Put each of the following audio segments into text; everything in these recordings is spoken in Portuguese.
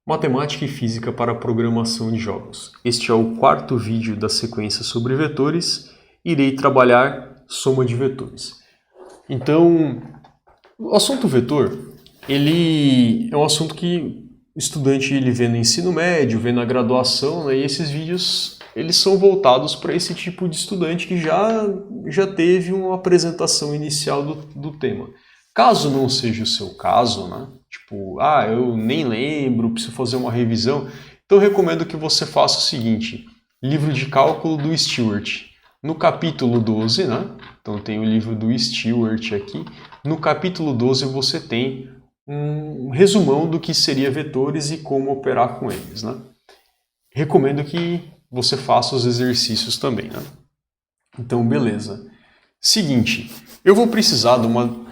Matemática e Física para a Programação de Jogos. Este é o quarto vídeo da sequência sobre vetores. Irei trabalhar soma de vetores. Então, o assunto vetor, ele é um assunto que o estudante ele vê no ensino médio, vê na graduação, né? E esses vídeos eles são voltados para esse tipo de estudante que já teve uma apresentação inicial do tema. Caso não seja o seu caso, né? Tipo, eu nem lembro, preciso fazer uma revisão. Então eu recomendo que você faça o seguinte, livro de cálculo do Stewart. No capítulo 12, né? Então tem o livro do Stewart aqui. No capítulo 12 você tem um resumão do que seria vetores e como operar com eles, né? Recomendo que você faça os exercícios também, né? Então, beleza. Seguinte, eu vou precisar de uma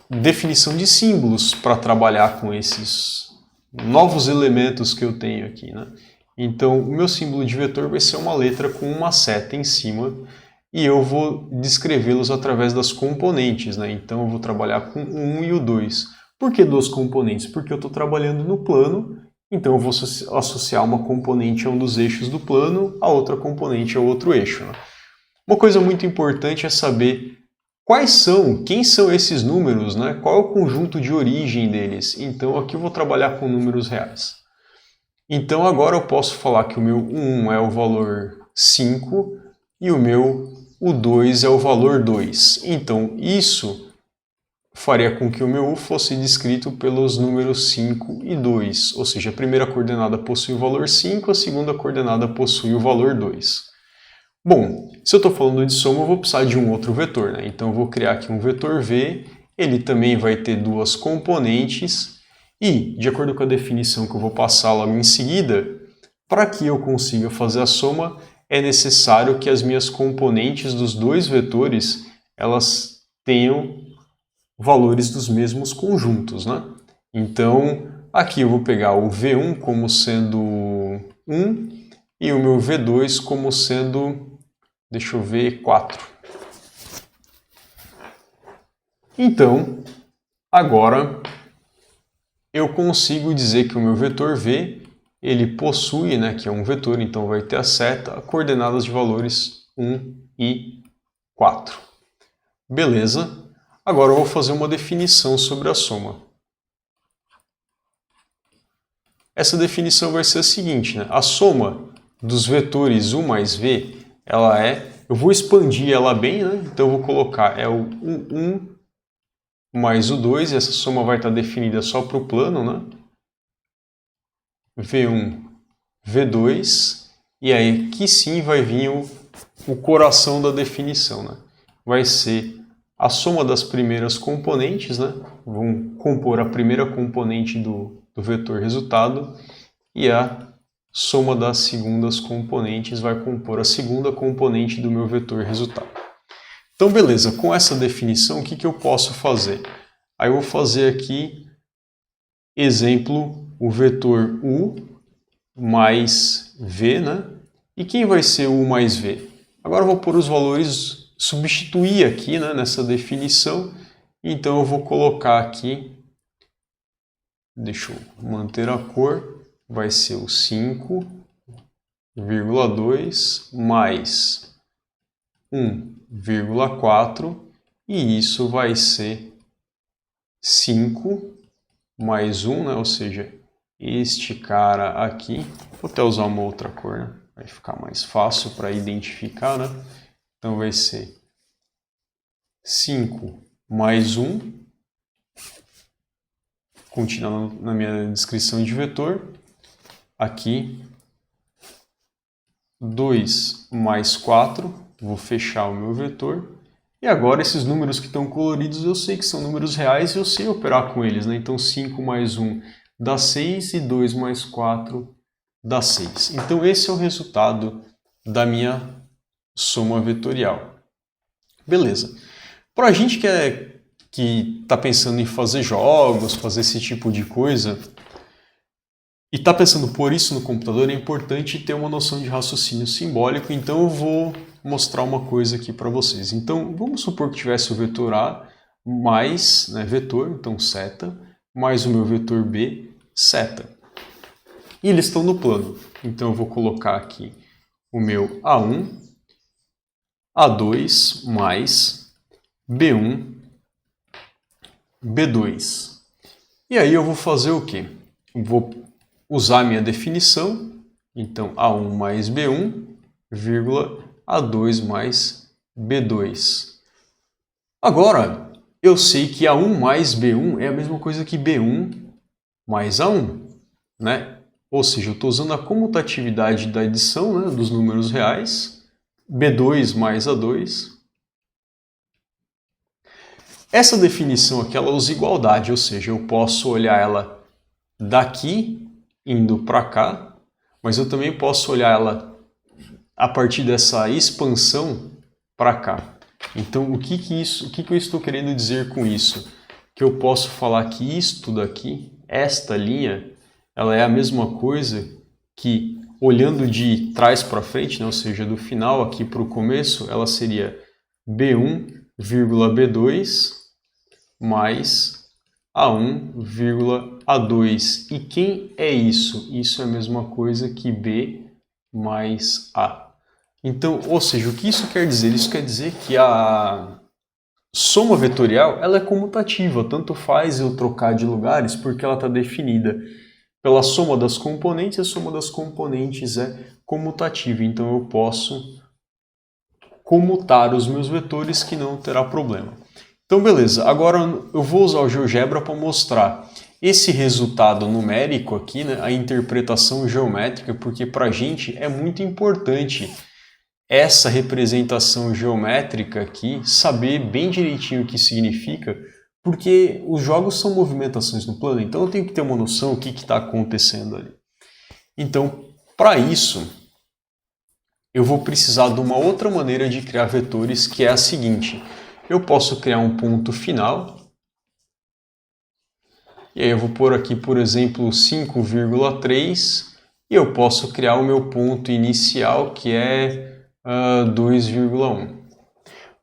definição de símbolos para trabalhar com esses novos elementos que eu tenho aqui, né? Então, o meu símbolo de vetor vai ser uma letra com uma seta em cima e eu vou descrevê-los através das componentes, né? Então, eu vou trabalhar com o 1 e o 2. Por que duas componentes? Porque eu estou trabalhando no plano, então eu vou associar uma componente a um dos eixos do plano, a outra componente a outro eixo, né? Uma coisa muito importante é saber quem são esses números, né? Qual é o conjunto de origem deles? Então aqui eu vou trabalhar com números reais. Então agora eu posso falar que o meu 1 é o valor 5 e o 2 é o valor 2. Então isso faria com que o meu U fosse descrito pelos números 5 e 2, ou seja, a primeira coordenada possui o valor 5, a segunda coordenada possui o valor 2. Bom, se eu estou falando de soma, eu vou precisar de um outro vetor, né? Então eu vou criar aqui um vetor V, ele também vai ter duas componentes e, de acordo com a definição que eu vou passar logo em seguida, para que eu consiga fazer a soma, é necessário que as minhas componentes dos dois vetores, elas tenham valores dos mesmos conjuntos, né? Então, aqui eu vou pegar o V1 como sendo 1 e o meu V2 como sendo, deixa eu ver, 4. Então, agora eu consigo dizer que o meu vetor V, ele possui, né, que é um vetor, então vai ter a seta, coordenadas de valores 1 e 4. Beleza? Agora eu vou fazer uma definição sobre a soma. Essa definição vai ser a seguinte, né? A soma dos vetores U mais V, eu vou expandir ela bem, né? Então eu vou colocar, o 1 mais o 2, essa soma vai estar definida só para o plano, né? V1, V2, e aí aqui sim vai vir o coração da definição, né? Vai ser a soma das primeiras componentes, né? Vão compor a primeira componente do vetor resultado e a soma das segundas componentes vai compor a segunda componente do meu vetor resultado. Então, beleza, com essa definição, o que eu posso fazer? Aí eu vou fazer aqui, exemplo, o vetor U mais V, né? E quem vai ser U mais V? Agora eu vou pôr os valores, substituir aqui, né, nessa definição, então eu vou colocar aqui, deixa eu manter a cor, vai ser o 5,2 mais 1,4 e isso vai ser 5 mais 1, né, ou seja, este cara aqui, vou até usar uma outra cor, né, vai ficar mais fácil para identificar, né? Então vai ser 5 mais 1, continuando na minha descrição de vetor, aqui 2 mais 4, vou fechar o meu vetor, e agora esses números que estão coloridos eu sei que são números reais e eu sei operar com eles, né? Então 5 mais 1 dá 6 e 2 mais 4 dá 6. Então esse é o resultado da minha soma vetorial. Beleza. Para a gente que está pensando em fazer jogos, fazer esse tipo de coisa, e está pensando por isso no computador, é importante ter uma noção de raciocínio simbólico, então eu vou mostrar uma coisa aqui para vocês. Então, vamos supor que tivesse o vetor A mais, né, vetor, então seta, mais o meu vetor B, seta. e eles estão no plano. Então eu vou colocar aqui o meu A1, A2 mais B1, B2. E aí eu vou fazer o quê? Vou usar a minha definição, então A1 mais B1, vírgula, A2 mais B2. Agora, eu sei que A1 mais B1 é a mesma coisa que B1 mais A1, né? Ou seja, eu estou usando a comutatividade da adição, né, dos números reais, B2 mais A2. Essa definição aqui, ela usa igualdade, ou seja, eu posso olhar ela daqui, indo para cá, mas eu também posso olhar ela a partir dessa expansão para cá. Então, o que eu estou querendo dizer com isso? Que eu posso falar que isto daqui, esta linha, ela é a mesma coisa que, olhando de trás para frente, né, ou seja, do final aqui para o começo, ela seria B1, B2 mais A1, A2. E quem é isso? Isso é a mesma coisa que B mais A. Então, ou seja, o que isso quer dizer? Isso quer dizer que a soma vetorial ela é comutativa, tanto faz eu trocar de lugares porque ela está definida pela soma das componentes, a soma das componentes é comutativa, então eu posso comutar os meus vetores que não terá problema. Então beleza, agora eu vou usar o GeoGebra para mostrar esse resultado numérico aqui, né, a interpretação geométrica, porque para a gente é muito importante essa representação geométrica aqui, saber bem direitinho o que significa, porque os jogos são movimentações no plano, então eu tenho que ter uma noção do que está acontecendo ali. Então, para isso, eu vou precisar de uma outra maneira de criar vetores, que é a seguinte. Eu posso criar um ponto final, e aí eu vou pôr aqui, por exemplo, 5,3, e eu posso criar o meu ponto inicial, que é 2,1.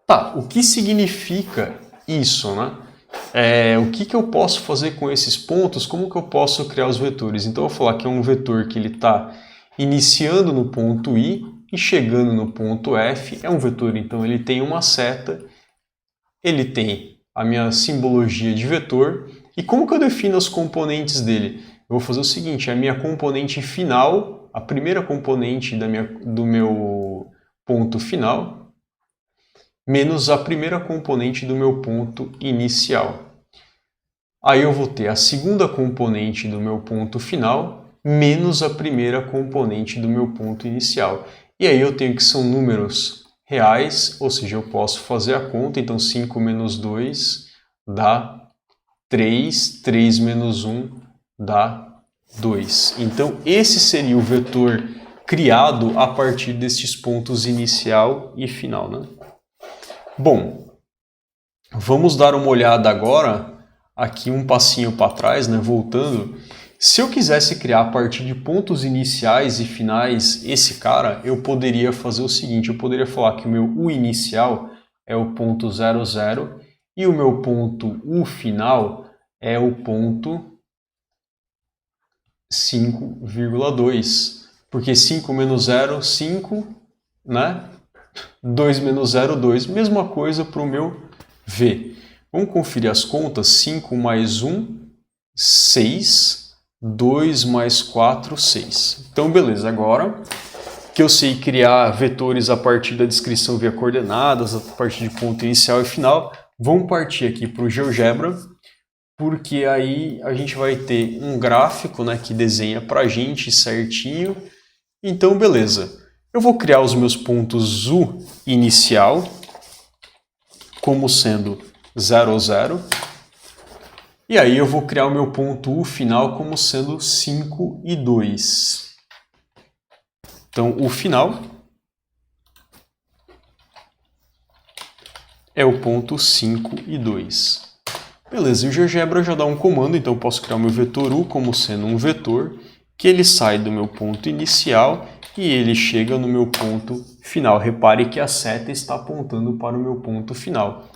Tá, o que significa isso, né? O que eu posso fazer com esses pontos? Como que eu posso criar os vetores? Então eu vou falar que é um vetor que ele está iniciando no ponto I e chegando no ponto F. É um vetor, então ele tem uma seta, ele tem a minha simbologia de vetor. E como que eu defino as componentes dele? Eu vou fazer o seguinte, a minha componente final, a primeira componente do meu ponto final, menos a primeira componente do meu ponto inicial. Aí eu vou ter a segunda componente do meu ponto final, menos a primeira componente do meu ponto inicial. E aí eu tenho que são números reais, ou seja, eu posso fazer a conta, então 5 menos 2 dá 3, 3 menos 1 dá 2. Então esse seria o vetor criado a partir destes pontos inicial e final, né? Bom, vamos dar uma olhada agora, aqui um passinho para trás, né, voltando. Se eu quisesse criar a partir de pontos iniciais e finais esse cara, eu poderia fazer o seguinte, eu poderia falar que o meu U inicial é o ponto 0, 0 e o meu ponto U final é o ponto 5,2. Porque 5 menos 0, 5, né? 2 menos 0, 2. Mesma coisa para o meu V. Vamos conferir as contas. 5 mais 1, 6. 2 mais 4, 6. Então, beleza. Agora que eu sei criar vetores a partir da descrição via coordenadas, a partir de ponto inicial e final, vamos partir aqui para o GeoGebra, porque aí a gente vai ter um gráfico, né, que desenha para a gente certinho. Então, beleza. Eu vou criar os meus pontos U inicial como sendo 0, 0. E aí eu vou criar o meu ponto U final como sendo 5 e 2. Então, o final é o ponto 5 e 2. Beleza, e o GeoGebra já dá um comando, então eu posso criar o meu vetor U como sendo um vetor que ele sai do meu ponto inicial e ele chega no meu ponto final. Repare que a seta está apontando para o meu ponto final.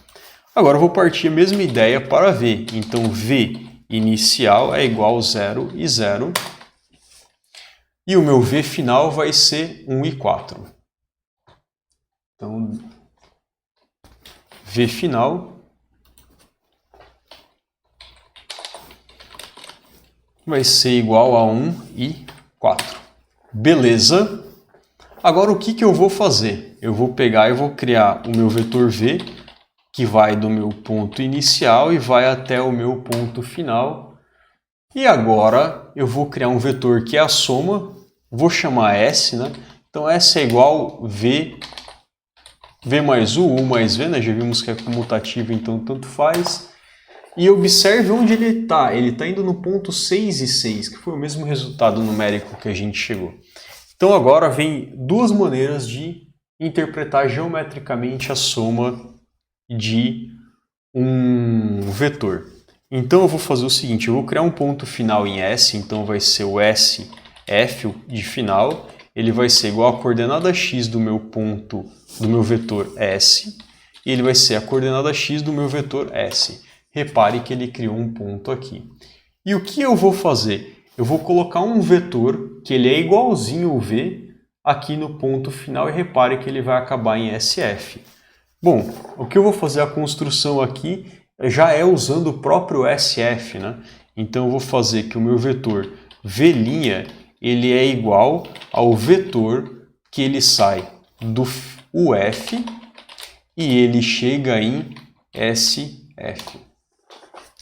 Agora eu vou partir a mesma ideia para V. Então V inicial é igual a 0 e 0. E o meu v final vai ser 1 e 4. Então, v final vai ser igual a 1 e 4. Beleza? Agora o que eu vou fazer? Eu vou pegar e vou criar o meu vetor v, que vai do meu ponto inicial e vai até o meu ponto final. E agora eu vou criar um vetor que é a soma, vou chamar S, né? Então S é igual v mais U mais V, né? Já vimos que é comutativo, então tanto faz. E observe onde ele está. Ele está indo no ponto 6 e 6, que foi o mesmo resultado numérico que a gente chegou. Então agora vem duas maneiras de interpretar geometricamente a soma de um vetor. Então eu vou fazer o seguinte, eu vou criar um ponto final em S, então vai ser o SF de final, ele vai ser igual à coordenada x do meu ponto, do meu vetor S, e ele vai ser a coordenada x do meu vetor S. Repare que ele criou um ponto aqui. E o que eu vou fazer? Eu vou colocar um vetor que ele é igualzinho ao V aqui no ponto final e repare que ele vai acabar em SF. Bom, o que eu vou fazer a construção aqui já é usando o próprio SF, né? Então eu vou fazer que o meu vetor V' ele é igual ao vetor que ele sai do UF e ele chega em SF.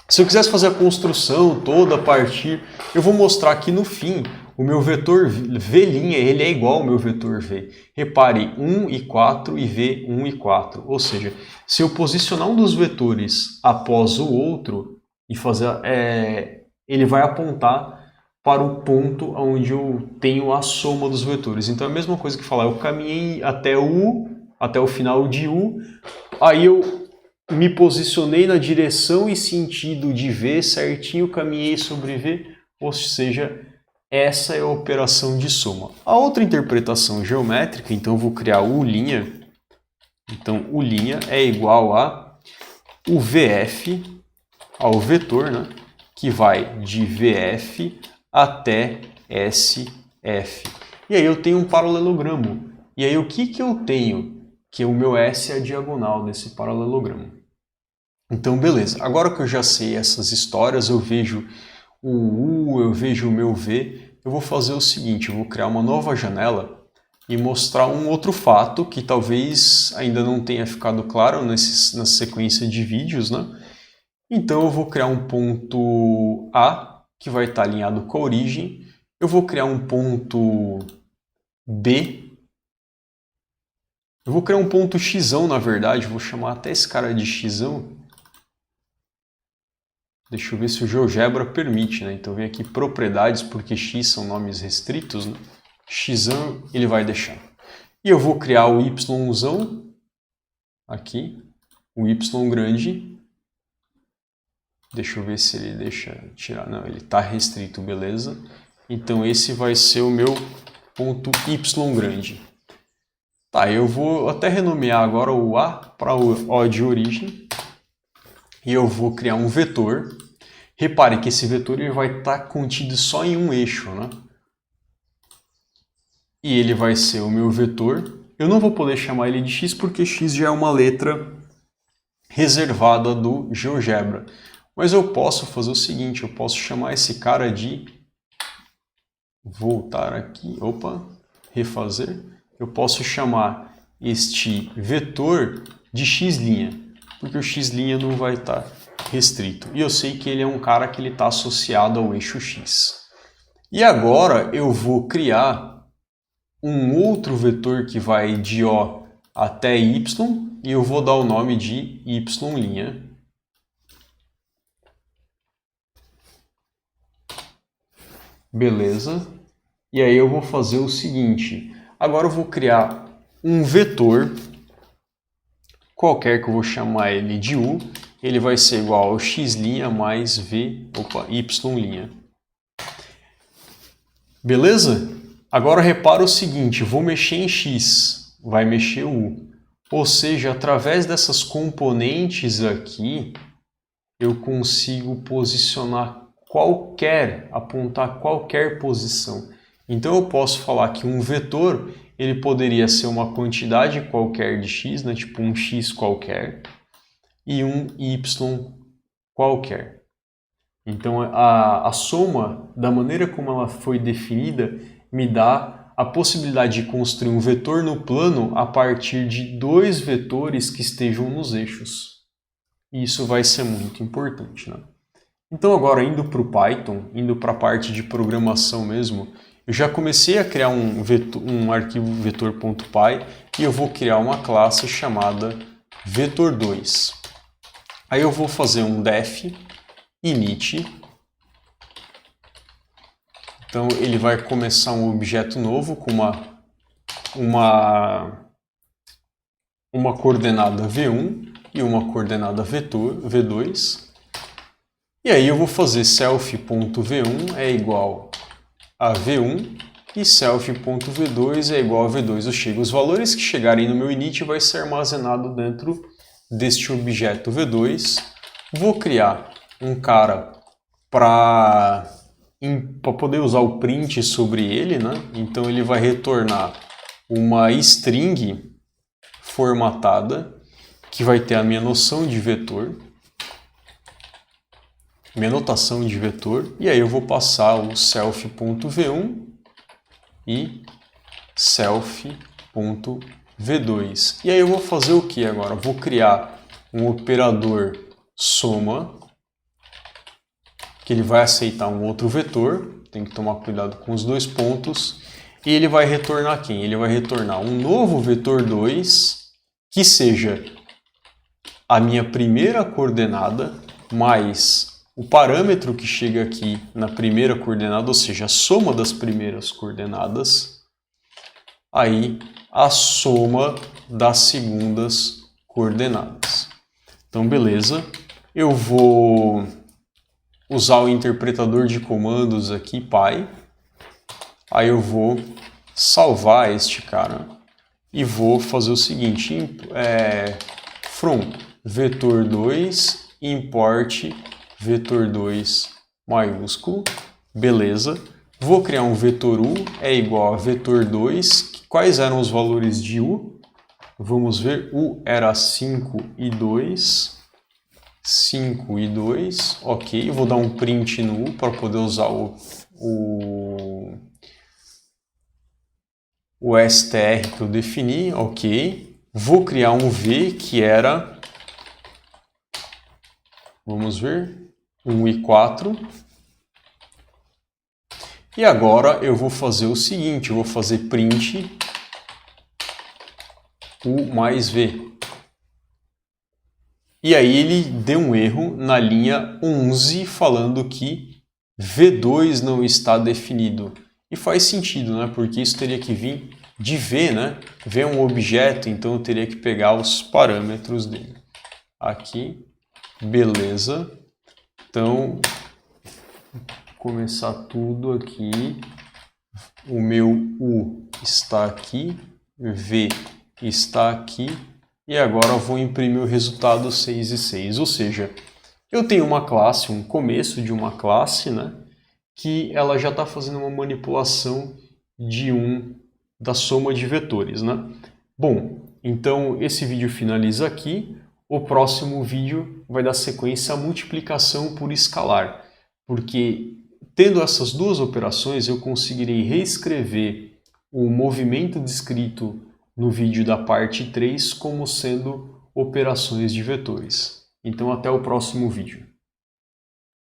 Se eu quisesse fazer a construção toda a partir, eu vou mostrar aqui no fim o meu vetor V', ele é igual ao meu vetor V. Repare, 1 e 4 e V, 1 e 4. Ou seja, se eu posicionar um dos vetores após o outro, e fazer, ele vai apontar para o ponto onde eu tenho a soma dos vetores. Então é a mesma coisa que falar, eu caminhei até o final de U, aí eu me posicionei na direção e sentido de V certinho, caminhei sobre V, ou seja, essa é a operação de soma. A outra interpretação geométrica, então eu vou criar U', então U' é igual a o VF ao vetor, né, que vai de VF até SF. E aí eu tenho um paralelogramo. E aí o que eu tenho? Que o meu S é a diagonal desse paralelogramo. Então, beleza. Agora que eu já sei essas histórias, eu vejo o U, eu vejo o meu V, eu vou fazer o seguinte, eu vou criar uma nova janela e mostrar um outro fato que talvez ainda não tenha ficado claro na sequência de vídeos, né? Então eu vou criar um ponto A, que vai estar alinhado com a origem, eu vou criar um ponto B, eu vou criar um ponto X, na verdade, vou chamar até esse cara de X. Deixa eu ver se o GeoGebra permite, né? Então vem aqui propriedades, porque X são nomes restritos, né? X ele vai deixar. E eu vou criar o Y aqui, o Y grande. Deixa eu ver se ele deixa tirar. Não, ele está restrito, beleza. Então esse vai ser o meu ponto Y grande. Tá, eu vou até renomear agora o A para o O de origem. E eu vou criar um vetor. Repare que esse vetor ele vai estar contido só em um eixo, né? E ele vai ser o meu vetor. Eu não vou poder chamar ele de x porque x já é uma letra reservada do GeoGebra. Mas eu posso fazer o seguinte, eu posso chamar esse cara de... Voltar aqui, opa, refazer. Eu posso chamar este vetor de x', porque o x' não vai estar restrito. E eu sei que ele é um cara que ele está associado ao eixo x. E agora eu vou criar um outro vetor que vai de O até Y e eu vou dar o nome de y'. Beleza. E aí eu vou fazer o seguinte. Agora eu vou criar um vetor qualquer que eu vou chamar ele de U. Ele vai ser igual ao x' mais y'. Beleza? Agora repara o seguinte, vou mexer em x, vai mexer U. Ou seja, através dessas componentes aqui, eu consigo posicionar apontar qualquer posição. Então eu posso falar que um vetor ele poderia ser uma quantidade qualquer de x, né, tipo um x qualquer, e um y qualquer. Então a soma, da maneira como ela foi definida, me dá a possibilidade de construir um vetor no plano a partir de dois vetores que estejam nos eixos. E isso vai ser muito importante, né? Então agora indo para o Python, indo para a parte de programação mesmo, eu já comecei a criar um arquivo vetor.py e eu vou criar uma classe chamada vetor2. Aí eu vou fazer um def init. Então ele vai começar um objeto novo com uma coordenada v1 e uma coordenada v2. E aí eu vou fazer self.v1 é igual a v1 e self.v2 é igual a v2. Os valores que chegarem no meu init vai ser armazenado dentro deste objeto v2. Vou criar um cara para poder usar o print sobre ele, né? Então ele vai retornar uma string formatada que vai ter a minha noção de vetor, minha notação de vetor, e aí eu vou passar o self.v1 e self.v2. E aí eu vou fazer o que agora? Eu vou criar um operador soma, que ele vai aceitar um outro vetor, tem que tomar cuidado com os dois pontos, e ele vai retornar quem? Ele vai retornar um novo vetor 2, que seja a minha primeira coordenada, mais o parâmetro que chega aqui na primeira coordenada, ou seja, a soma das primeiras coordenadas, aí a soma das segundas coordenadas. Então, beleza, eu vou usar o interpretador de comandos aqui, py, aí eu vou salvar este cara e vou fazer o seguinte, from vetor2 import vetor2 maiúsculo, beleza. Vou criar um vetor u é igual a vetor2, quais eram os valores de u? Vamos ver, u era 5 e 2, 5 e 2, ok. Eu vou dar um print no u para poder usar o str que eu defini, ok. Vou criar um v que era, vamos ver, um i4. E agora eu vou fazer o seguinte, eu vou fazer print u mais v. E aí ele deu um erro na linha 11 falando que v2 não está definido. E faz sentido, né? Porque isso teria que vir de v, né? V é um objeto, então eu teria que pegar os parâmetros dele. Aqui, beleza. Então, começar tudo aqui. O meu u está aqui, v está aqui. E agora eu vou imprimir o resultado 6 e 6. Ou seja, eu tenho uma classe, um começo de uma classe, né? Que ela já está fazendo uma manipulação da soma de vetores, né? Bom, então esse vídeo finaliza aqui. O próximo vídeo vai dar sequência à multiplicação por escalar, porque tendo essas duas operações eu conseguirei reescrever o movimento descrito no vídeo da parte 3 como sendo operações de vetores. Então até o próximo vídeo.